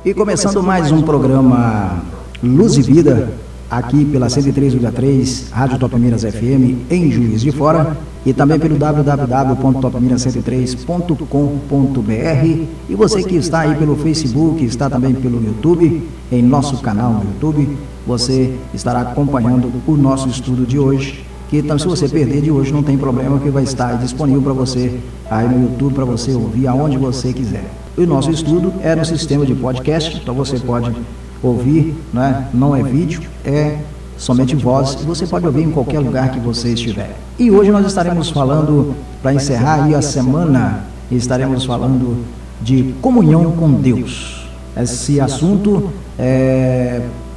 E começando mais um programa Luz e Vida, aqui pela 103,3, Rádio Top Minas FM, em Juiz de Fora, e também pelo www.topminas103.com.br. E você que está aí pelo Facebook, está também pelo YouTube, em nosso canal no YouTube, você estará acompanhando o nosso estudo de hoje, que então, se você perder de hoje, não tem problema, que vai estar disponível para você aí no YouTube, para você ouvir aonde você quiser. O nosso estudo é no sistema de podcast, então você pode ouvir, né? Não é vídeo, é somente voz, e você pode ouvir em qualquer lugar que você estiver. E hoje nós estaremos falando, para encerrar aí a semana, estaremos falando de comunhão com Deus. Esse assunto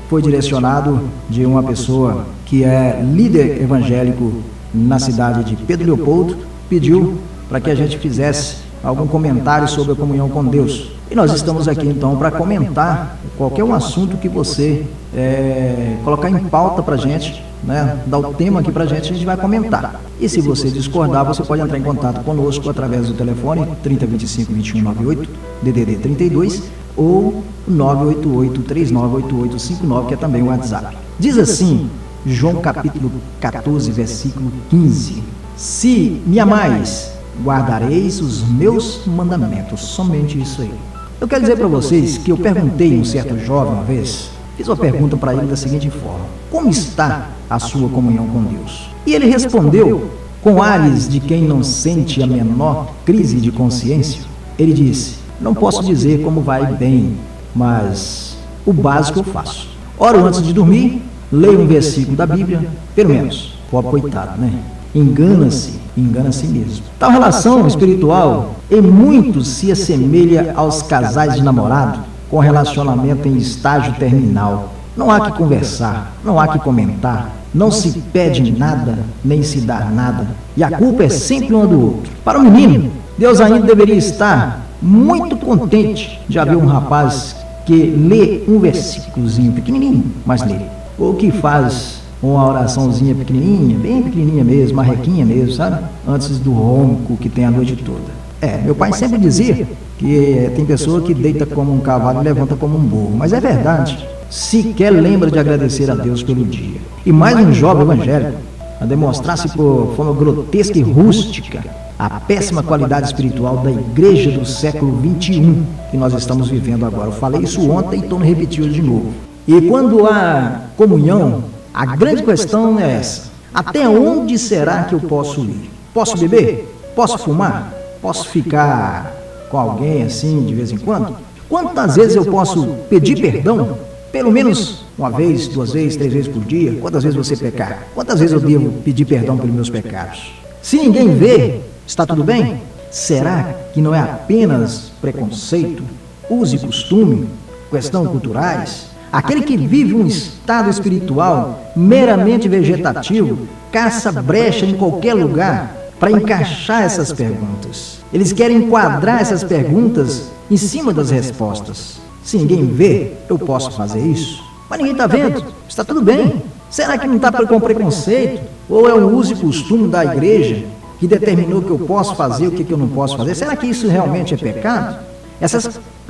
foi direcionado de uma pessoa que é líder evangélico na cidade de Pedro Leopoldo, pediu para que a gente fizesse algum comentário sobre a comunhão com Deus. E nós estamos aqui então para comentar qualquer um assunto que você colocar em pauta para a gente, né? Dar o tema aqui para a gente vai comentar. E se você discordar, você pode entrar em contato conosco através do telefone 3025-2198, DDD 32, ou 988-398859, que é também o WhatsApp. Diz assim, João capítulo 14, versículo 15: Se me amais, guardareis os meus mandamentos. Somente isso aí. Eu quero dizer para vocês que eu perguntei a um certo jovem uma vez, fiz uma pergunta para ele da seguinte forma: como está a sua comunhão com Deus? E ele respondeu com ares de quem não sente a menor crise de consciência. Ele disse: não posso dizer como vai bem, mas o básico eu faço. Oro antes de dormir, leio um versículo da Bíblia, pelo menos. Pobre coitado, né? Engana-se mesmo. Tal relação espiritual em muitos se assemelha aos casais de namorado com relacionamento em estágio terminal. Não há que conversar, não há que comentar, não se pede nada, nem se dá nada, e a culpa é sempre um do outro. Para o menino, Deus ainda deveria estar muito contente de haver um rapaz que lê um versículozinho pequenininho, mas lê, ou que faz uma oraçãozinha pequenininha, bem pequenininha mesmo, marrequinha mesmo, sabe? Antes do ronco que tem a noite toda. Meu pai sempre dizia que tem pessoa que deita como um cavalo e levanta como um burro, mas é verdade. Sequer lembra de agradecer a Deus pelo dia. E mais um jovem evangélico a demonstrar-se por forma grotesca e rústica a péssima qualidade espiritual da igreja do século XXI que nós estamos vivendo agora. Eu falei isso ontem e estou me repetindo de novo. E quando há comunhão, a grande questão é essa: até onde será que eu posso ir? Posso beber? Posso fumar? Posso ficar com alguém assim de vez em quando? Quantas vezes eu posso pedir perdão? Pelo menos uma vez, 2 vezes, 3 vezes por dia? Quantas vezes você pecar? Quantas vezes eu devo pedir perdão pelos meus pecados? Se ninguém vê, está tudo bem? Será que não é apenas preconceito, uso e costume, questão culturais? Aquele que vive um estado espiritual meramente vegetativo caça brecha em qualquer lugar para encaixar essas perguntas. Eles querem enquadrar essas perguntas em cima das respostas. Se ninguém vê, eu posso fazer isso? Mas ninguém está vendo, está tudo bem. Será que não está com preconceito? Ou é um uso e costume da igreja que determinou o que eu posso fazer e o que eu não posso fazer? Será que isso realmente é pecado?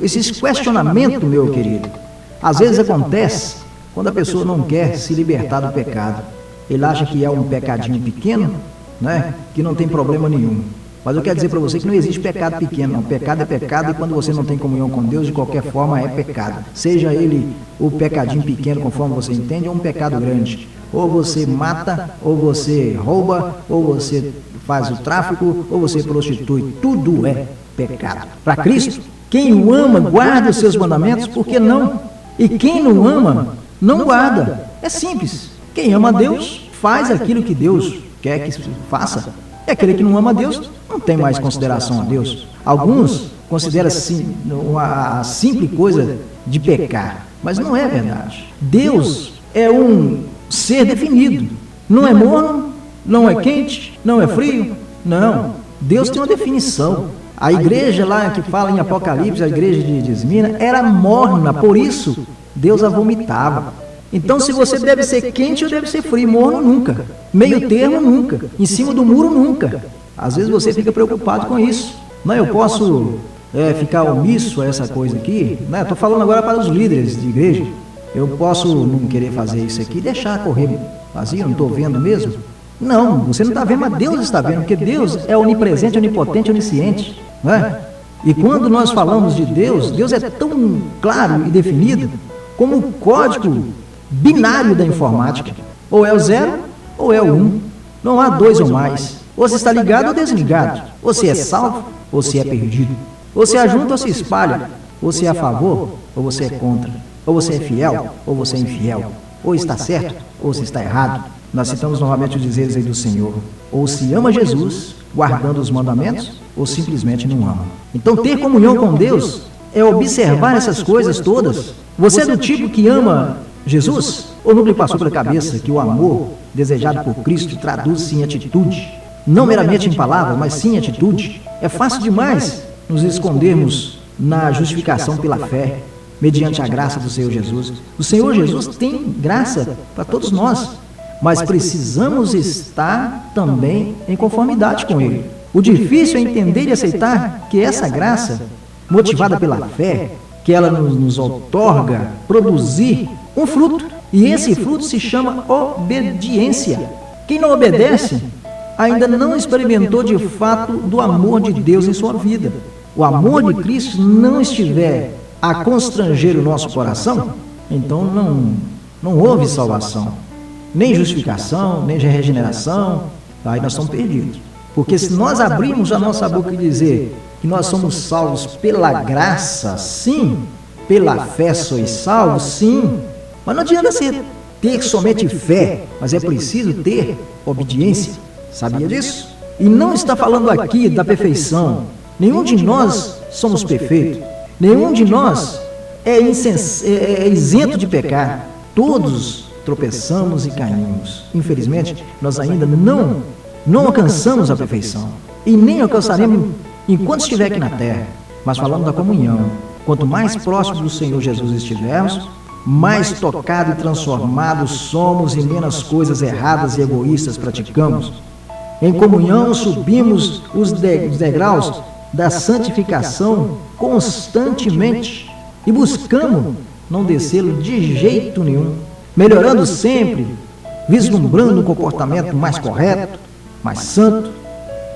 Esses questionamentos, meu querido, às vezes acontece quando a pessoa não quer se libertar do pecado. Ele acha que é um pecadinho pequeno, né, que não tem problema nenhum. Mas eu quero dizer para você que não existe pecado pequeno, não. Pecado é pecado, e quando você não tem comunhão com Deus, de qualquer forma é pecado. Seja ele o pecadinho pequeno, conforme você entende, ou um pecado grande. Ou você mata, ou você rouba, ou você faz o tráfico, ou você prostitui. Tudo é pecado. Para Cristo, quem o ama guarda os seus mandamentos, por que não? E quem não ama, não guarda. É simples. Quem ama a Deus, faz aquilo que Deus quer que faça. E aquele que não ama a Deus, não tem mais consideração a Deus. Alguns consideram assim, a simples coisa de pecar, mas não é verdade. Deus é um ser definido. Não é morno, não é quente, não é frio. Não. Deus tem uma definição. A igreja lá que fala em Apocalipse, a igreja de Esmirna, era morna, por isso Deus a vomitava. Então, se você deve ser quente ou deve ser frio, morno nunca, meio termo nunca, em cima do muro nunca. Às vezes você fica preocupado com isso. Não, eu posso ficar omisso a essa coisa aqui, né? Estou falando agora para os líderes de igreja. Eu posso não querer fazer isso aqui, deixar correr vazio, não estou vendo mesmo? Não, você não está vendo, mas Deus está vendo, porque Deus é onipresente, onipotente, onisciente, né? E quando nós falamos de Deus, Deus é tão claro e definido como o código binário da informática. Ou é o 0 ou é o 1. Não há dois ou mais. Ou você está ligado ou desligado. Ou você é salvo ou você é perdido. Ou você ajunta ou se espalha. Ou você é a favor ou você é contra. Ou você é fiel ou você é infiel. Ou está certo ou você está errado. Nós citamos novamente os dizeres aí do Senhor. Ou se ama Jesus, guardando os mandamentos, ou simplesmente não ama. Então ter comunhão com Deus é observar essas coisas todas. Você é do tipo que ama Jesus? Ou nunca lhe passou pela cabeça que o amor desejado por Cristo traduz-se em atitude? Não meramente em palavras, mas sim em atitude. É fácil demais nos escondermos na justificação pela fé, mediante a graça do Senhor Jesus. O Senhor Jesus tem graça para todos nós, mas precisamos estar também em conformidade com Ele. O difícil é entender e aceitar que essa graça, motivada pela fé, que ela nos outorga produzir um fruto, e esse fruto se chama obediência. Quem não obedece ainda não experimentou de fato do amor de Deus em sua vida. O amor de Cristo não estiver a constranger o nosso coração, então não houve salvação, nem justificação, nem regeneração. Aí nós estamos perdidos. Porque se nós abrirmos a nossa boca e dizer que nós somos salvos pela graça, sim, pela fé sois salvos, sim, mas não adianta você ter somente fé, mas é preciso ter obediência. Sabia disso? E não está falando aqui da perfeição. Nenhum de nós somos perfeitos. Nenhum de nós é isento de pecar. Todos tropeçamos e caímos. Infelizmente, nós ainda não alcançamos a perfeição. E nem alcançaremos enquanto estiver aqui na terra. Mas falando da comunhão, quanto mais próximos do Senhor Jesus estivermos, mais tocado e transformados somos e menos coisas erradas e egoístas praticamos. Em comunhão subimos os degraus da santificação constantemente e buscamos não descê-lo de jeito nenhum, melhorando sempre, vislumbrando um comportamento mais correto, mais santo,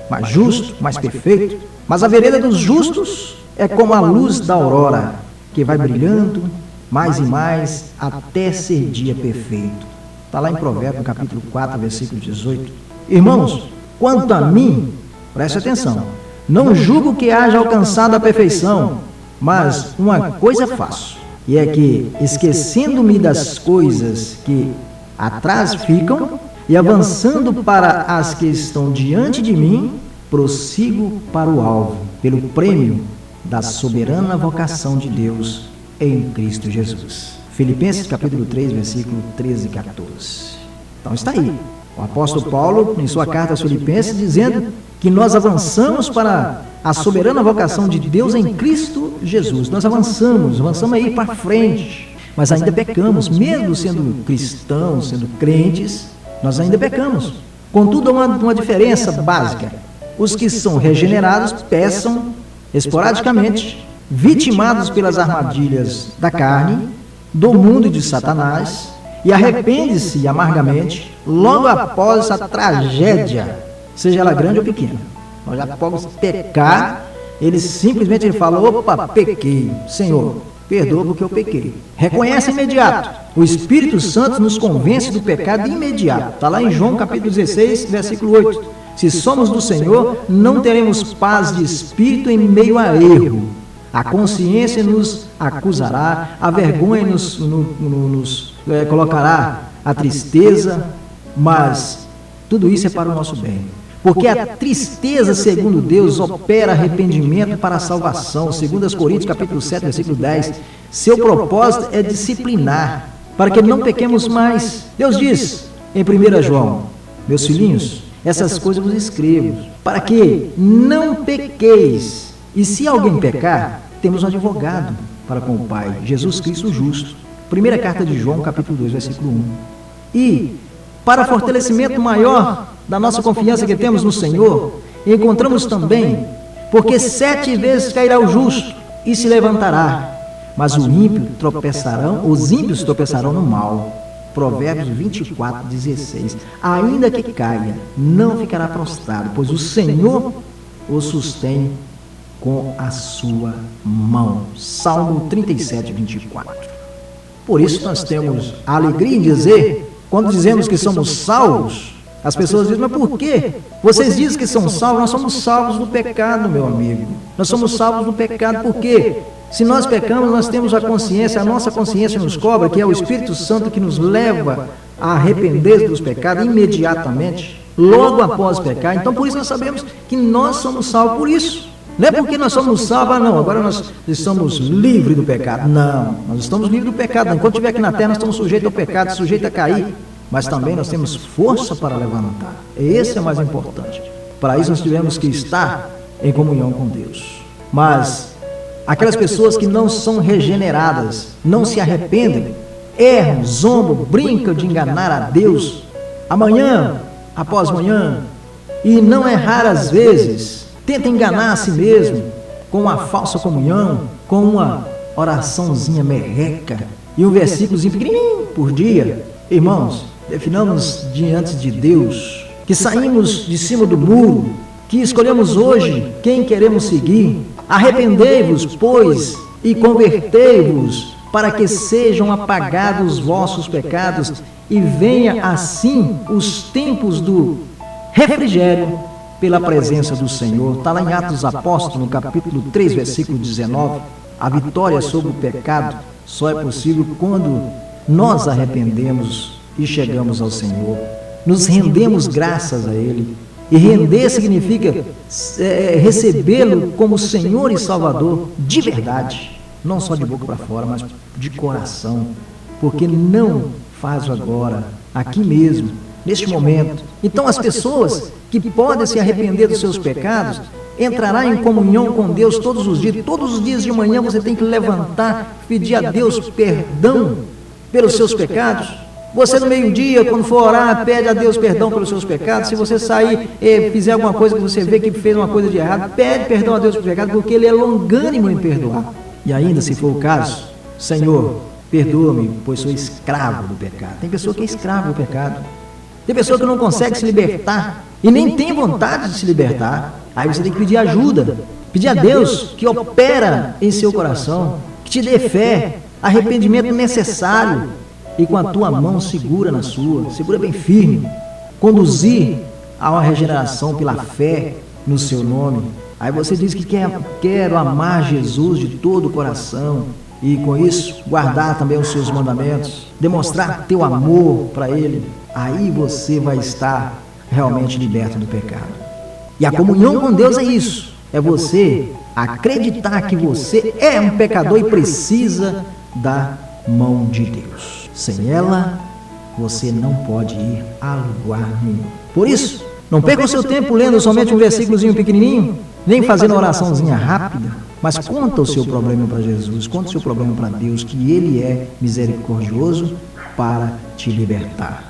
mais justo, mais perfeito. Mas a vereda dos justos é como a luz da aurora, que vai brilhando mais e mais até ser dia perfeito. Está lá em Provérbios, capítulo 4, versículo 18. Irmãos, quanto a mim, preste atenção, não julgo que haja alcançado a perfeição, mas uma coisa faço, e é que, esquecendo-me das coisas que atrás ficam, e avançando para as que estão diante de mim, prossigo para o alvo, pelo prêmio da soberana vocação de Deus em Cristo Jesus. Filipenses capítulo 3, versículo 13 e 14. Então está aí. O apóstolo Paulo, em sua carta aos Filipenses, dizendo que nós avançamos para a soberana vocação de Deus em Cristo Jesus. Nós avançamos aí para frente, mas ainda pecamos, mesmo sendo cristãos, sendo crentes, nós ainda pecamos. Contudo, há uma diferença básica. Os que são regenerados peçam esporadicamente, vitimados pelas armadilhas da carne, do mundo e de Satanás, e arrepende-se amargamente logo após essa tragédia, seja ela grande ou pequena. Nós já podemos pecar, ele simplesmente fala: opa, pequei, Senhor, perdoa porque eu pequei. Reconhece imediato. O Espírito Santo nos convence do pecado imediato. Está lá em João capítulo 16, versículo 8. Se somos do Senhor, não teremos paz de espírito em meio a erro. A consciência nos acusará, a vergonha nos colocará a tristeza, mas tudo isso é para o nosso bem. Porque a tristeza, segundo Deus, opera arrependimento para a salvação. 2 Coríntios capítulo 7, versículo 10. Seu propósito é disciplinar, para que não pequemos mais. Deus diz em 1 João: meus filhinhos, essas coisas vos escrevo, para que não pequeis. E se alguém pecar, temos um advogado para com o Pai, Jesus Cristo justo. Primeira carta de João, capítulo 2, versículo 1. E, para fortalecimento maior da nossa confiança que temos no Senhor, encontramos também Porque 7 vezes cairá o justo e se levantará, mas os ímpios tropeçarão no mal. Provérbios 24:16. Ainda que caia, não ficará prostrado, pois o Senhor o sustém com a sua mão. Salmo 37:24. Por isso nós temos a alegria em dizer, quando dizemos que somos salvos, as pessoas dizem, mas por quê? Vocês dizem que são salvos, nós somos salvos do pecado, meu amigo. Nós somos salvos do pecado, por quê? Se nós pecamos, nós temos a consciência, a nossa consciência nos cobra, que é o Espírito Santo que nos leva a arrepender dos pecados imediatamente, logo após pecar. Então, por isso nós sabemos que nós somos salvos por isso. Não é porque nós somos salvos, não, agora nós estamos livres do pecado. Não, nós estamos livres do pecado. Enquanto estiver aqui na terra, nós estamos sujeitos ao pecado, sujeitos a cair. Mas também nós temos força para levantar. Esse é o mais importante. Para isso nós tivemos que estar em comunhão com Deus. Mas aquelas pessoas que não são regeneradas, não se arrependem, erram, zombam, brincam de enganar a Deus, amanhã, após manhã, e não é raras vezes, tenta enganar a si mesmo com uma falsa comunhão, com uma oraçãozinha merreca e um versículozinho pequenininho por dia. Irmãos, definamos diante de Deus, que saímos de cima do muro, que escolhemos hoje quem queremos seguir. Arrependei-vos, pois, e convertei-vos, para que sejam apagados os vossos pecados, e venha assim os tempos do refrigério pela presença do Senhor. Está lá em Atos dos Apóstolos, no capítulo 3, versículo 19. A vitória sobre o pecado só é possível quando nós arrependemos e chegamos ao Senhor, nos rendemos graças a Ele. E render significa recebê-lo como Senhor e Salvador de verdade, não só de boca para fora, mas de coração, porque não faz agora, aqui mesmo, neste momento. Então as pessoas que podem se arrepender dos seus pecados, entrará em comunhão com Deus todos os dias de manhã você tem que levantar, pedir a Deus perdão pelos seus pecados. Você no meio-dia, quando for orar, pede a Deus perdão pelos seus pecados. Se você sair e fizer alguma coisa que você vê que fez uma coisa de errado, pede perdão a Deus pelos pecados, porque Ele é longânimo em perdoar. E ainda, se for o caso, Senhor, perdoa-me, pois sou escravo do pecado. Tem pessoa que é escravo do pecado. Tem pessoa que não consegue se libertar e nem tem vontade de se libertar. Aí você tem que pedir ajuda, pedir a Deus que opera em seu coração, que te dê fé, arrependimento necessário, e com a tua mão segura na sua, segura bem firme, conduzir a uma regeneração pela fé no seu nome. Aí você diz que quero amar Jesus de todo o coração e com isso guardar também os seus mandamentos, demonstrar teu amor para Ele. Aí você vai estar realmente liberto do pecado. E a comunhão com Deus é isso, é você acreditar que você é um pecador e precisa da mão de Deus. Sem ela, você não pode ir a lugar nenhum. Por isso, não perca o seu tempo lendo somente um versículozinho pequenininho, nem fazendo uma oraçãozinha rápida, mas conta o seu problema para Jesus, conta o seu problema para Deus, que Ele é misericordioso para te libertar.